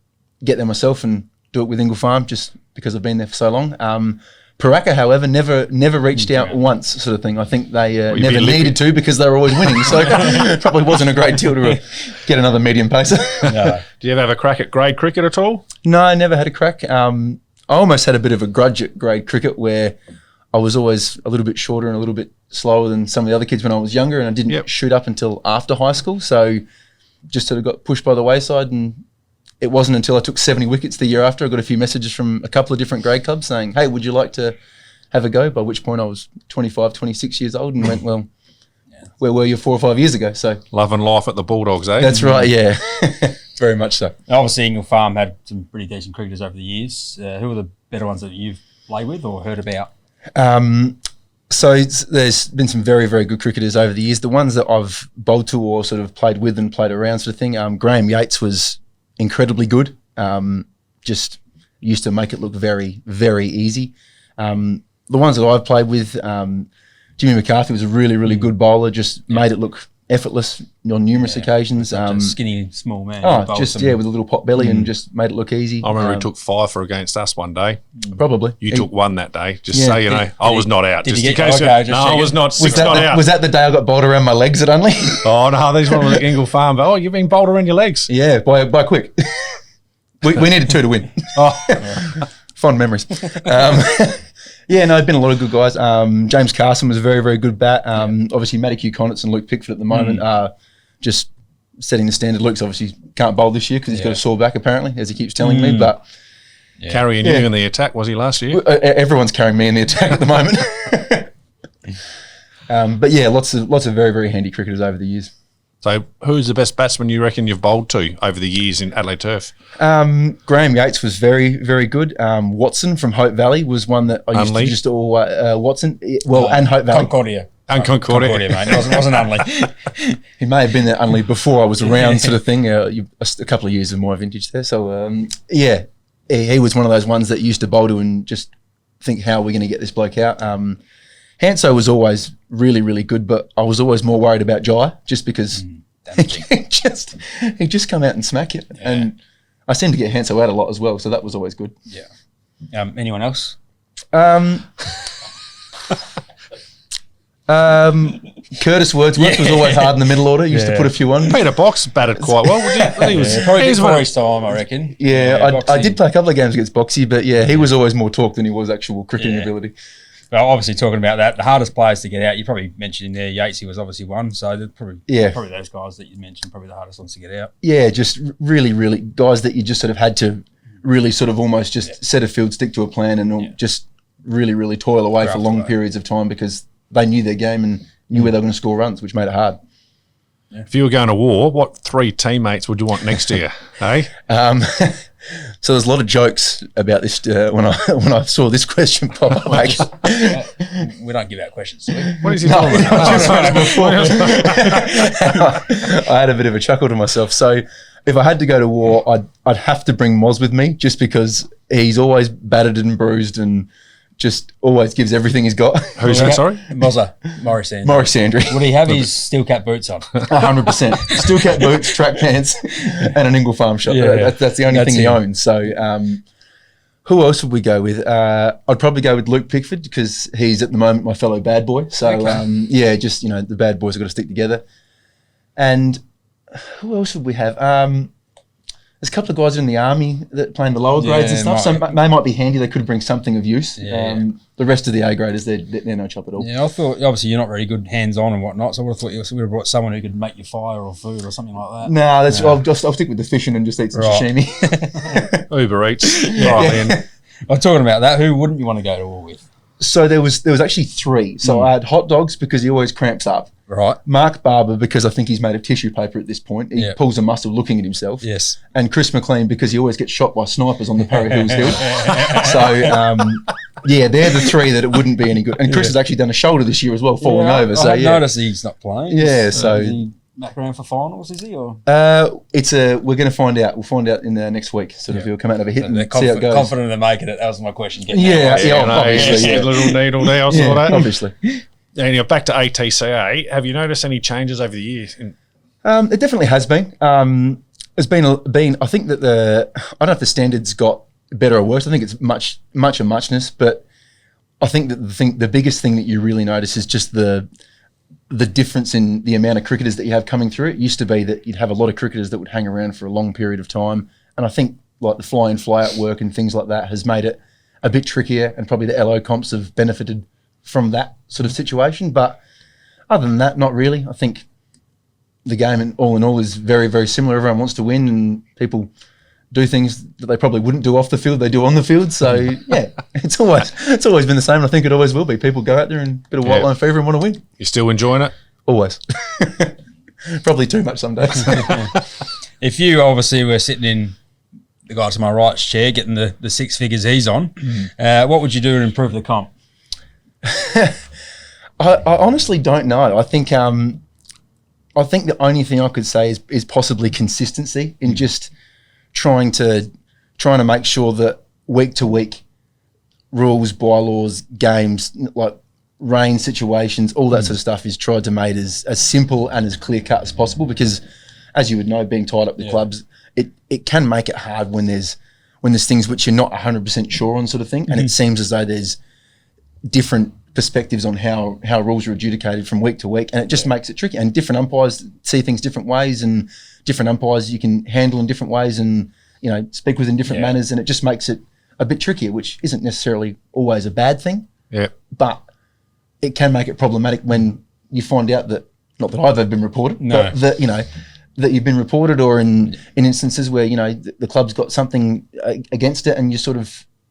get there myself and do it with Ingle Farm just because I've been there for so long. Paraka, however, never reached out once, sort of thing. I think they never needed to because they were always winning. So it probably wasn't a great deal to get another medium pacer. No. do you ever have a crack at grade cricket at all? No, I never had a crack. I almost had a bit of a grudge at grade cricket where I was always a little bit shorter and a little bit slower than some of the other kids when I was younger, and I didn't shoot up until after high school. So just sort of got pushed by the wayside, and it wasn't until I took 70 wickets the year after I got a few messages from a couple of different grade clubs saying, hey, would you like to have a go? By which point I was 25, 26 years old and went, well, where were you 4 or 5 years ago? So Loving life at the Bulldogs, eh? that's right, yeah. Very much so. Obviously, Ingle Farm had some pretty decent cricketers over the years. Who are the better ones that you've played with or heard about? So there's been some very, very good cricketers over the years. The ones that I've bowled to or sort of played with and played around sort of thing, Graham Yates was incredibly good. Just used to make it look very, very easy. The ones that I've played with, Jimmy McCarthy was a really, really good bowler, just made it look effortless on numerous occasions. Skinny, small man. With a little pot belly and just made it look easy. I remember he took 5 for against us one day. Probably. You took 1 that day, just so you know. I was not out. Did Just you in get- case. okay, just No, I checking. was not. Was 6 not out. was that the day I got bowled around my legs at only? Oh, no, these one was at Ingle Farm. But, you've been bowled around your legs. Yeah, by quick. we needed 2 to win. Fond memories. I've been a lot of good guys. James Carson was a very, very good bat. Obviously, Matty Q. Connitz and Luke Pickford at the moment are just setting the standard. Luke's obviously can't bowl this year because he's got a sore back, apparently, as he keeps telling me. But Carrying you in the attack, was he last year? everyone's carrying me in the attack at the moment. Lots of very, very handy cricketers over the years. So who's the best batsman you reckon you've bowled to over the years in Adelaide turf? Graham Yates was very, very good. Watson from Hope Valley was one that I used to just all Watson. And Hope Valley. Concordia. And Concordia, mate. It wasn't Unley. He may have been there only before I was around, sort of thing. A couple of years of my vintage there. So he was one of those ones that used to bowl to and just think, how are we going to get this bloke out? Hanso was always really, really good, but I was always more worried about Jai just because he just come out and smack it. Yeah. And I seem to get Hanso out a lot as well, so that was always good. Yeah. Anyone else? Curtis Wordsworth was always hard in the middle order. Used to put a few on. Peter Box batted quite well. He was probably before his time, I reckon. Yeah, I did play a couple of games against Boxy, but he was always more talk than he was actual cricketing ability. Well, obviously talking about that, the hardest players to get out, you probably mentioned in there, Yatesy was obviously one, so probably those guys that you mentioned, probably the hardest ones to get out. Yeah, just really, really guys that you just sort of had to really sort of almost just set a field, stick to a plan and just really, really toil away for long periods of time because they knew their game and knew where they were going to score runs, which made it hard. Yeah. If you were going to war, what 3 teammates would you want next year? Hey? So there's a lot of jokes about this when I saw this question pop up. We don't give out questions, do we? What is he talking about? I had a bit of a chuckle to myself. So if I had to go to war, I'd have to bring Moz with me just because he's always battered and bruised and just always gives everything he's got. Who's that, sorry? Mozza. Maurice Andrew. Maurice Andrew. Would he have his steel cap boots on? 100%. Steel cap boots, track pants, and an Ingle farm shop. That's the only thing he owns. So who else would we go with? I'd probably go with Luke Pickford because he's at the moment my fellow bad boy. So the bad boys have got to stick together. And who else would we have? There's a couple of guys in the army that play in the lower grades and stuff, so they might be handy. They could bring something of use. The rest of the A graders, they're no chop at all. Yeah, I thought obviously you're not very good hands-on and whatnot, so I would have thought you would have brought someone who could make you fire or food or something like that. I'll stick with the fishing and just eat some sashimi. Uber Eats. Right, I'm talking about that. Who wouldn't you want to go to war with? So there was actually 3. So I had Hot Dogs because he always cramps up. Right. Mark Barber because I think he's made of tissue paper at this point. He pulls a muscle looking at himself. Yes. And Chris McLean because he always gets shot by snipers on the Parra Hills Hill. So, they're the 3 that it wouldn't be any good. And Chris has actually done a shoulder this year as well, falling over. I noticed he's not playing. Yeah, Is he back around for finals, is he? Or? We're going to find out. We'll find out in the next week. Sort of he'll come out of a hit and see how it goes. Confident of making it. That was my question. Obviously. Little needle there, I saw that. Obviously. Anyway, back to ATCA. Have you noticed any changes over the years? It definitely has been. There's been. I think that I don't know if the standards got better or worse. I think it's much a muchness, but I think that the biggest thing that you really notice is just the difference in the amount of cricketers that you have coming through. It used to be that you'd have a lot of cricketers that would hang around for a long period of time, and I think like the fly in fly out work and things like that has made it a bit trickier, and probably the LO comps have benefited from that sort of situation. But other than that, not really. I think the game in all is very, very similar. Everyone wants to win and people do things that they probably wouldn't do off the field, they do on the field. So it's always been the same, and I think it always will be. People go out there and a bit of white line fever and want to win. You still enjoying it? Always. Probably too much some days. If you obviously were sitting in the guy to my right's chair getting the 6 figures he's on, what would you do to improve the comp? I honestly don't know. I think the only thing I could say is possibly consistency in just trying to make sure that week to week rules, bylaws, games, like rain situations, all that sort of stuff is tried to make as simple and as clear cut as possible, because as you would know, being tied up with clubs, it can make it hard when there's things which you're not 100% sure on, sort of thing, and it seems as though there's different perspectives on how rules are adjudicated from week to week, and it just makes it tricky. And different umpires see things different ways, and different umpires you can handle in different ways, and speak with in different manners, and it just makes it a bit trickier, which isn't necessarily always a bad thing. Yeah, but it can make it problematic when you find out that, not that I've ever been reported, but that you've been reported, or in instances where the club's got something against it, and you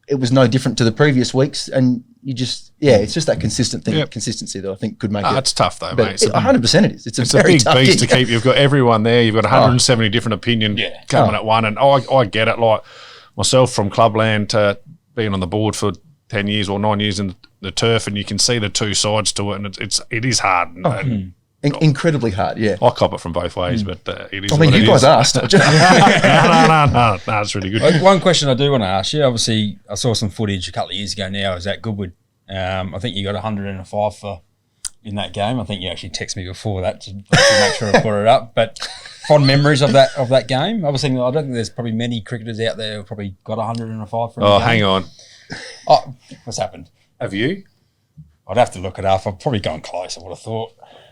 it was no different to the previous weeks, and you just it's just that consistent thing, Yep. consistency that I think could make it. It's tough though, But mate. It's a 100% it is. It's a a very big tough beast to gig. keep. You've got everyone there. You've got 170 different opinions coming at one. And I get it. Like myself from Clubland to being on the board for 10 years or 9 years in the turf, and you can see the two sides to it, and it is hard. And Incredibly hard, yeah. I cop it from both ways, but it is. I mean, what you it guys is. asked. No, it's really good. One question I do want to ask you. Obviously, I saw some footage a couple of years ago now. I was at Goodwood. I think you got 105 in that game. I think you actually texted me before that to make sure I brought it up. But fond memories of that game. I was thinking, I don't think there's probably many cricketers out there who probably got 105 from. Oh, hang on. Oh, what's happened? Have you? I'd have to look it up. I've probably gone close, I would have thought.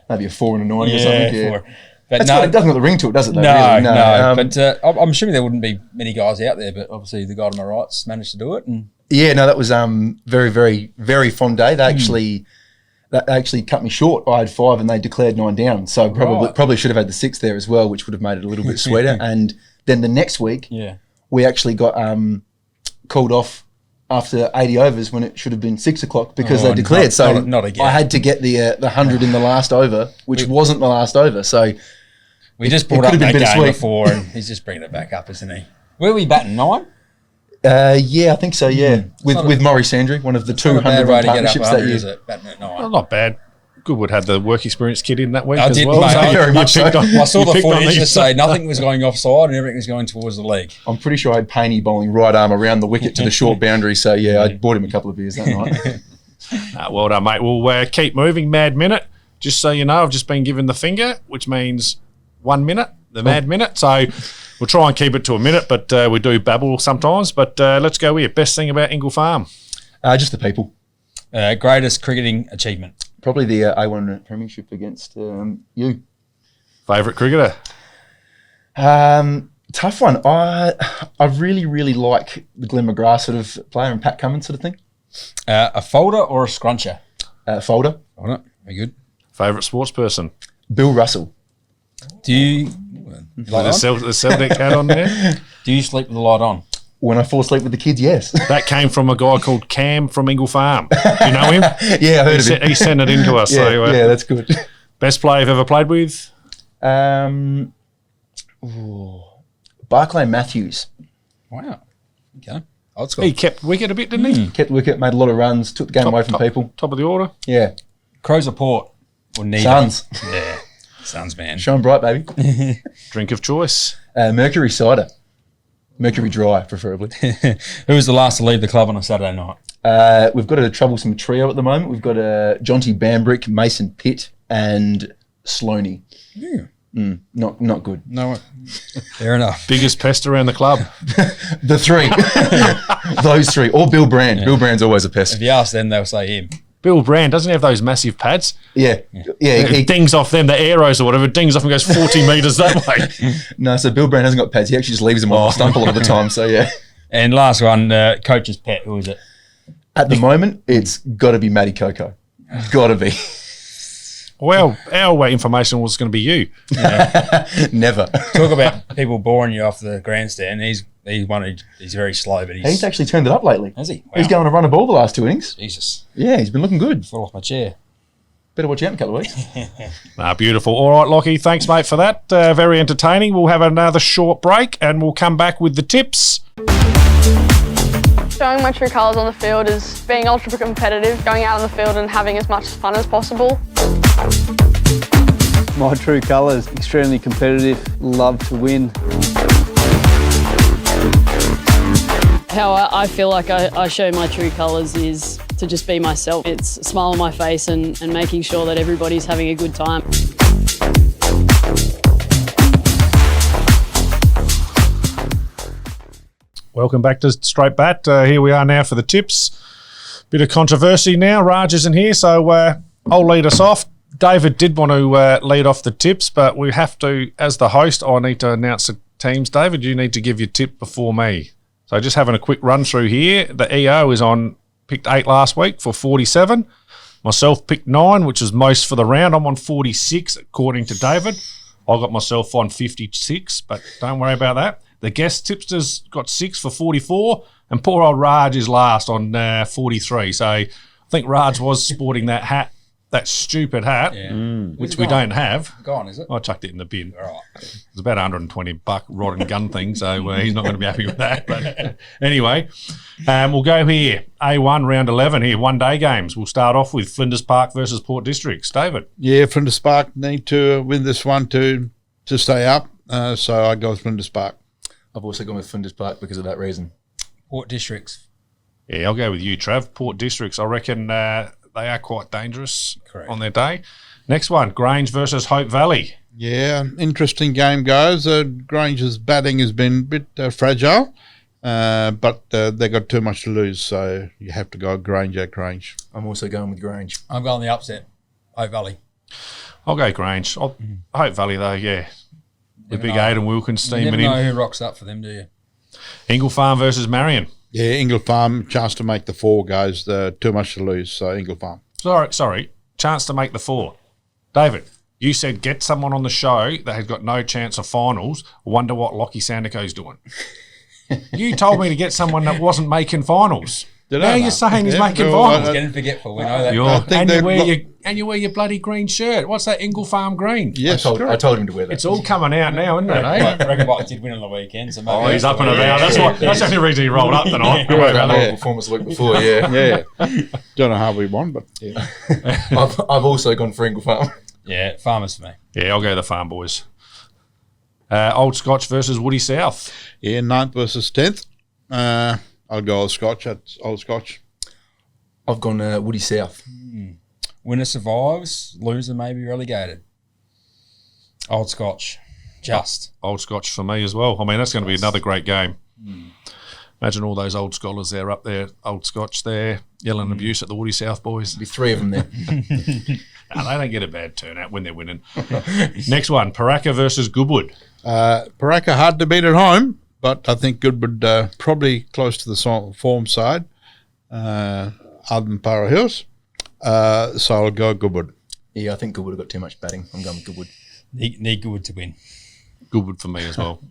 Maybe a 4 and a 90 or something. Yeah. 4. But That's no, it doesn't got the ring to it, does it? Though, no, really? no. But I'm assuming there wouldn't be many guys out there, but obviously the guy to my right's managed to do it. And Yeah, no, that was very, very, very fond day. They actually cut me short. I had 5 and they declared 9 down. So probably should have had the 6 there as well, which would have made it a little bit sweeter. And then the next week, we actually got called off after 80 overs when it should have been 6 o'clock because they declared. Not again. I had to get the 100 in the last over, which wasn't the last over. So we just it brought could up have been that game bittersweet. before, and he's just bringing it back up, isn't he? Where were we batting 9? yeah, I think so. Yeah, with Maury Sandry, one of the 200 Bad way to get up partnerships 100, that is year. it? Batting at 9. Well, not bad. Goodwood had the work experience kid in that week I as did, well. mate. so I you very much picked so. on- I saw you the picked on footage to these. say nothing was going offside and everything was going towards the leg. I'm pretty sure I had Paney bowling right arm around the wicket to the short boundary. So yeah, I bought him a couple of beers that night. Well done, mate. We'll keep moving. Mad minute. Just so you know, I've just been given the finger, which means 1 minute, the mad minute. So we'll try and keep it to a minute, but we do babble sometimes. But let's go here. Best thing about Ingle Farm? Just the people. Greatest cricketing achievement. Probably the A1 Premiership against you. Favourite cricketer? Tough one. I really, really like the Glenn McGrath sort of player and Pat Cummins sort of thing. A folder or a scruncher? Folder. On it. Very good. Favourite sports person? Bill Russell. Do you Like the Celtic hat on there? do you sleep with the light on? When I fall asleep with the kids, yes. That came from a guy called Cam from Ingle Farm. Do you know him? Yeah, I heard of it. He sent it into us. Yeah, so, yeah, that's good. Best player you've ever played with? Barclay Matthews. Wow. Okay. Old school. He kept wicket a bit, didn't he? Kept wicket, made a lot of runs, took the game away from people. Top of the order. Yeah. Crows or Port? Or neither? Suns. Yeah. Suns, man. Shine bright, baby. Drink of choice. Mercury cider. Mercury dry, preferably. Who was the last to leave the club on a Saturday night? We've got a troublesome trio at the moment. We've got Jonty Bambrick, Mason Pitt, and Sloaney. Not good. No. Fair enough. Biggest pest around the club. The three. Those three. Or Bill Brand. Bill Brand's always a pest. If you ask them, they'll say him. Bill Brand doesn't he have those massive pads. Yeah. It dings off them, the arrows or whatever. It dings off and goes 40 metres that way. No, so Bill Brand hasn't got pads. He actually just leaves them on the stump a lot of the time. So, yeah. And last one, coach's pet. Who is it? At the moment, it's got to be Matty Coco. Got to be. Well, our information was going to be you. Never. Talk about people boring you off the grandstand. He's very slow, but He's actually turned it up lately. Has he? Wow. He's going to run a ball the last 2 innings. Jesus. Yeah, he's been looking good. Fall off my chair. Better watch out in a couple of weeks. Beautiful. All right, Lockie, thanks, mate, for that. Very entertaining. We'll have another short break and we'll come back with the tips. Showing my true colours on the field is being ultra competitive, going out on the field and having as much fun as possible. My true colours, extremely competitive, love to win. How I feel like I show my true colours is to just be myself. It's a smile on my face and making sure that everybody's having a good time. Welcome back to Straight Bat. Here we are now for the tips. Bit of controversy now. Raj isn't here, so I'll lead us off. David did want to lead off the tips, but we have to, as the host, I need to announce the teams. David, you need to give your tip before me. So just having a quick run through here. The EO is picked 8 last week for 47. Myself picked 9, which is most for the round. I'm on 46, according to David. I got myself on 56, but don't worry about that. The guest tipsters got 6 for 44, and poor old Raj is last on 43. So I think Raj was sporting that hat, that stupid hat, which we don't have. Gone, is it? I chucked it in the bin. All right. It's about $120 rod and gun thing, so he's not going to be happy with that. But anyway, we'll go here. A1 round 11 here, one-day games. We'll start off with Flinders Park versus Port Districts. David. Yeah, Flinders Park need to win this one to stay up. So I go with Flinders Park. I've also gone with Flinders Park because of that reason. Port Districts. Yeah, I'll go with you, Trav. Port Districts, I reckon they are quite dangerous on their day. Next one, Grange versus Hope Valley. Yeah, interesting game goes. Grange's batting has been a bit fragile, but they got too much to lose, so you have to go Grange at Grange. I'm also going with Grange. I'm going the upset. Hope Valley. I'll go Grange. Hope Valley, though, yeah. The big Aidan Wilkins You steaming never know in. who rocks up for them, do you? Ingle Farm versus Marion. Yeah, Ingle Farm, chance to make the 4 guys, too much to lose, so Ingle Farm. Sorry. Chance to make the 4. David, you said get someone on the show that has got no chance of finals. Wonder what Lachlan Sandico's doing. You told me to get someone that wasn't making finals. Now you're saying he's making finals. He's getting forgetful. We know that. And you wear your bloody green shirt. What's that, Ingle Farm green? Yes, I told him to wear that. It's all coming out now, isn't it, eh? Reckon White did win on the weekend, so maybe He's up and about. That's the only reason he rolled up tonight. Don't worry about that. Performance like before, yeah. yeah. Don't know how we won, but yeah. I've also gone for Ingle Farm. Yeah, Farmers for me. Yeah, I'll go the Farm Boys. Old Scotch versus Woody South. Yeah, 9th versus 10th. I'll go Old Scotch. That's Old Scotch. I've gone Woody South. Winner survives, loser may be relegated. Old Scotch. Just. Old Scotch for me as well. I mean, that's going to be another great game. Imagine all those old scholars there up there, Old Scotch there, yelling abuse at the Woody South boys. There'll be 3 of them there. No, they don't get a bad turnout when they're winning. Next one, Paraka versus Goodwood. Paraka hard to beat at home, but I think Goodwood probably close to the form side, other than Para Hills. So I'll go Goodwood. Yeah, I think Goodwood have got too much batting. I'm going with Goodwood. Need Goodwood to win. Goodwood for me as well.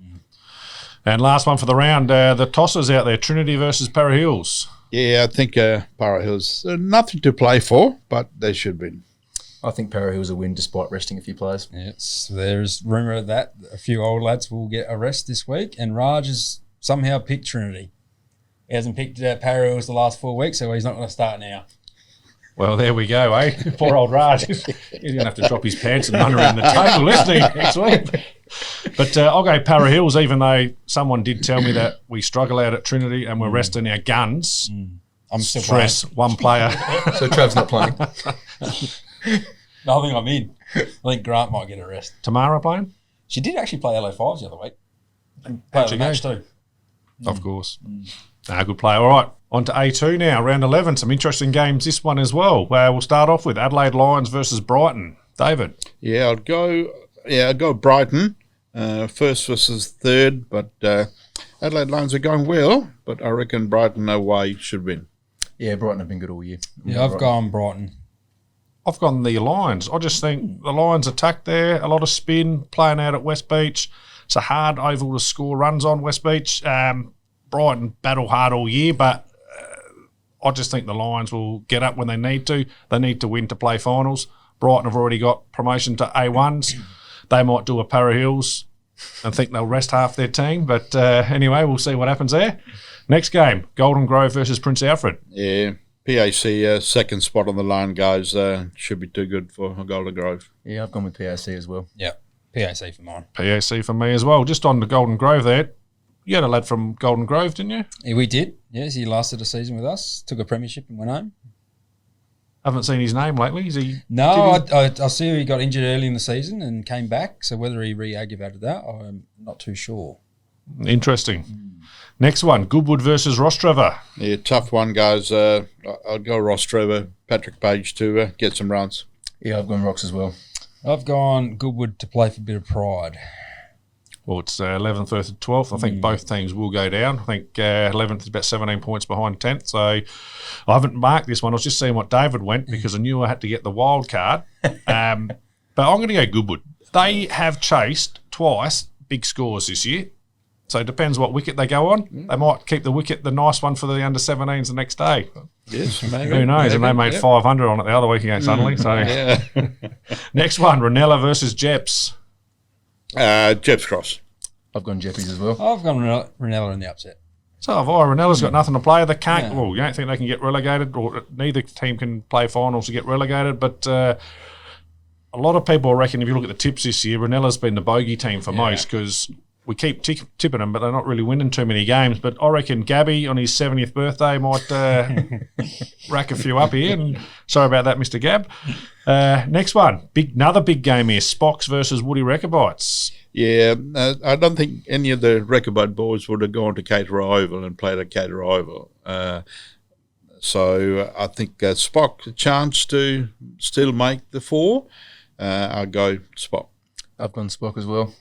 And last one for the round, the tossers out there, Trinity versus Para Hills. Yeah, I think Para Hills, nothing to play for, but they should win. I think Para Hills will win despite resting a few players. Yes, there's rumour that a few old lads will get a rest this week, and Raj has somehow picked Trinity. He hasn't picked Para Hills the last 4 weeks, so he's not going to start now. Well, there we go, eh? Poor old Raj. He's going to have to drop his pants and run around the table, isn't he, next week? But I'll go Para Hills, even though someone did tell me that we struggle out at Trinity and we're resting our guns. I'm still Stress, one player. So Trav's not playing. No, I think I'm in. I think Grant might get a rest. Tamara playing? She did actually play LO5s the other week. Play the match too. Of course. Good play. All right, on to A2 now, round 11. Some interesting games this one as well. We'll start off with Adelaide Lions versus Brighton. David? Yeah, I'd go Brighton, first versus third, but Adelaide Lions are going well, but I reckon Brighton away should win. Yeah, Brighton have been good all year. Yeah, I've gone Brighton. I've gone the Lions. I just think the Lions attack there, a lot of spin, playing out at West Beach. It's a hard oval to score runs on West Beach. Brighton battle hard all year, but I just think the Lions will get up when they need to. They need to win to play finals. Brighton have already got promotion to A1s. They might do a Para Hills and think they'll rest half their team. But anyway, we'll see what happens there. Next game, Golden Grove versus Prince Alfred. Yeah, PAC second spot on the line, guys. Should be too good for Golden Grove. Yeah, I've gone with PAC as well. Yeah, PAC for mine. PAC for me as well. Just on the Golden Grove there, you had a lad from Golden Grove, didn't you? Yeah, we did. Yes, he lasted a season with us, took a premiership and went home. Haven't seen his name lately. Is he? No, I see he got injured early in the season and came back. So whether he re-aggravated that, I'm not too sure. Interesting. Next one, Goodwood versus Rostrevor. Yeah, tough one, guys. I'll go Rostrevor, Patrick Page to get some runs. Yeah, I've gone Rocks as well. I've gone Goodwood to play for a bit of pride. Well, it's 11th versus 12th. I think both teams will go down. I think 11th is about 17 points behind 10th. So I haven't marked this one. I was just seeing what David went because I knew I had to get the wild card. But I'm going to go Goodwood. They have chased twice big scores this year. So it depends what wicket they go on. They might keep the nice one for the under-17s the next day. Yes, maybe. Who knows? And they Maybe, made 500 on it the other week against Unley. So next one, Ranella versus Jeps. Jeps Cross. I've gone Jeppies as well. I've gone Ranella in the upset. So have I. Ranella's got nothing to play. They can't. Well, you don't think they can get relegated, or neither team can play finals to get relegated. But a lot of people reckon, if you look at the tips this year, Ranella's been the bogey team for most because we keep tipping them, but they're not really winning too many games. But I reckon Gabby on his 70th birthday might rack a few up here. And sorry about that, Mr. Gab. Next one, another big game here: Spocks versus Woody Rechabites. Yeah, I don't think any of the Rechabite boys would have gone to Caterham Oval and played at Caterham Oval. So I think Spock a chance to still make the 4. I'll go Spock. I've gone Spock as well.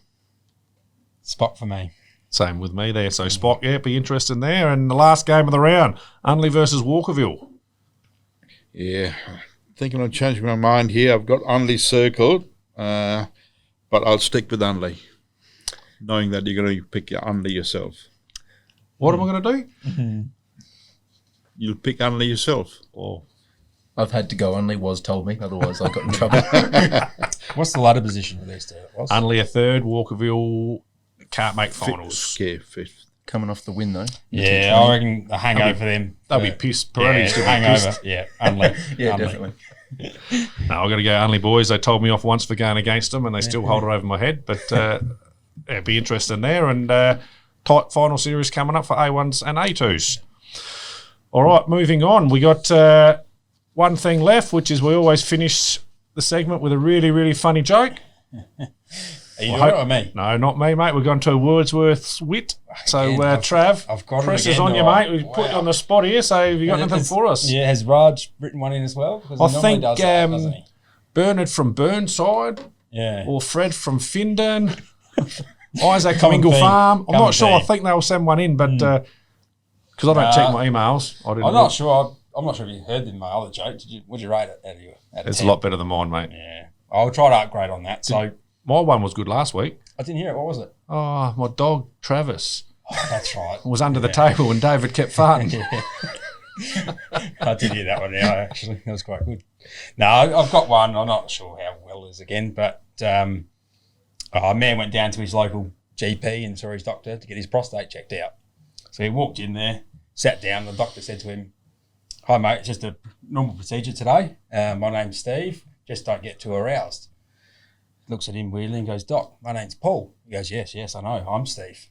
Spot for me. Same with me there. So Spock, be interesting there. And the last game of the round, Unley versus Walkerville. Yeah, thinking of changing my mind here. I've got Unley circled, but I'll stick with Unley, knowing that you're going to pick Unley yourself. What am I going to do? You'll pick Unley yourself. Oh, I've had to go. Unley was told me. Otherwise, I got in trouble. What's the ladder position for these two? Unley a third, Walkerville can't make finals. Yeah, 5th. Coming off the win, though. Yeah, I reckon a hangover for them. They'll be pissed. Pirelli's still be hangover. pissed. Yeah, Unley. Yeah, Unley. definitely. No, I've got to go Unley boys. They told me off once for going against them, and they still hold it over my head. But it'd be interesting there. And tight final series coming up for A1s and A2s. All right, moving on. We got one thing left, which is we always finish the segment with a really, really funny joke. Are you doing it or me? No, not me, mate. We've gone to Wordsworth's wit. So, Again, Trav, I've got it pressure's again, on you, do I? mate. We've put you Wow. on the spot here, so have you got anything for us? Yeah, has Raj written one in as well? Because I he normally think does that, doesn't he? Bernard from Burnside Yeah. or Fred from Findon, Isaac from Common Ingle theme. Farm. I'm Common not sure. I theme. think they'll send one in, but because I don't check my emails, I didn't I'm know. not sure. I'm not sure if you heard my other joke. Would you rate it out of It's 10? a lot better than mine, mate. Yeah. I'll try to upgrade on that. So My one was good last week. I didn't hear it. What was it? Oh, my dog, Travis, Oh, that's right. was under the table and David kept farting. I did hear that one now, actually. That was quite good. No, I've got one. I'm not sure how well it is again, but a man went down to his local GP and saw his doctor to get his prostate checked out. So he walked in there, sat down. The doctor said to him, "Hi, mate, it's just a normal procedure today. My name's Steve. Just don't get too aroused." Looks at him weirdly and goes, "Doc, my name's Paul." He goes, yes, I know. I'm Steve.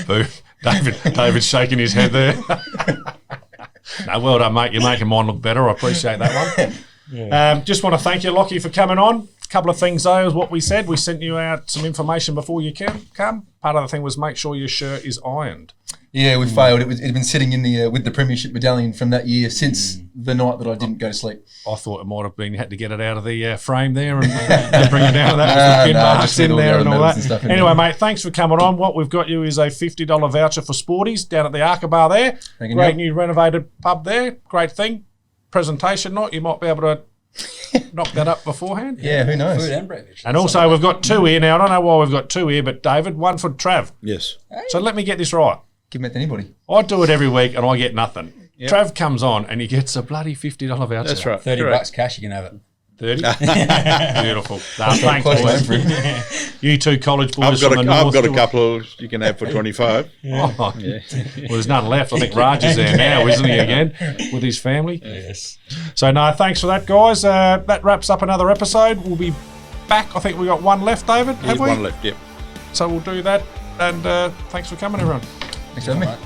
Boo. David's shaking his head there. No, well done, mate. You're making mine look better. I appreciate that one. Just want to thank you, Lockie, for coming on. A couple of things, though, is what we said. We sent you out some information before you come. Part of the thing was make sure your shirt is ironed. Yeah, we failed. It'd been sitting in the with the premiership medallion from that year since the night that I didn't go to sleep. I thought it might have been you had to get it out of the frame there and bring it down. That was the pin bar just in there and all that. Anyway, mate, thanks for coming on. What we've got you is a $50 voucher for Sporties down at the Arca Bar there. Great new renovated pub there. Great thing. Presentation night. You might be able to knock that up beforehand. Yeah, who knows? Food and beverage. And also we've got two here now. I don't know why we've got two here, but David, one for Trav. Yes. So let me get this right. Give it to anybody. I do it every week and I get nothing. Yep. Trav comes on and he gets a bloody $50 voucher. That's right. $30 cash, you can have it. 30? Beautiful. Nah, thanks, boys. You two college boys from the north. I've got a couple you can have for 25. Oh, well, there's none left. I think Raj is there now, isn't he, again, with his family? Yes. So, no, thanks for that, guys. That wraps up another episode. We'll be back. I think we got one left, David, have we? One left, yep. So we'll do that. And thanks for coming, everyone. Thanks for having me.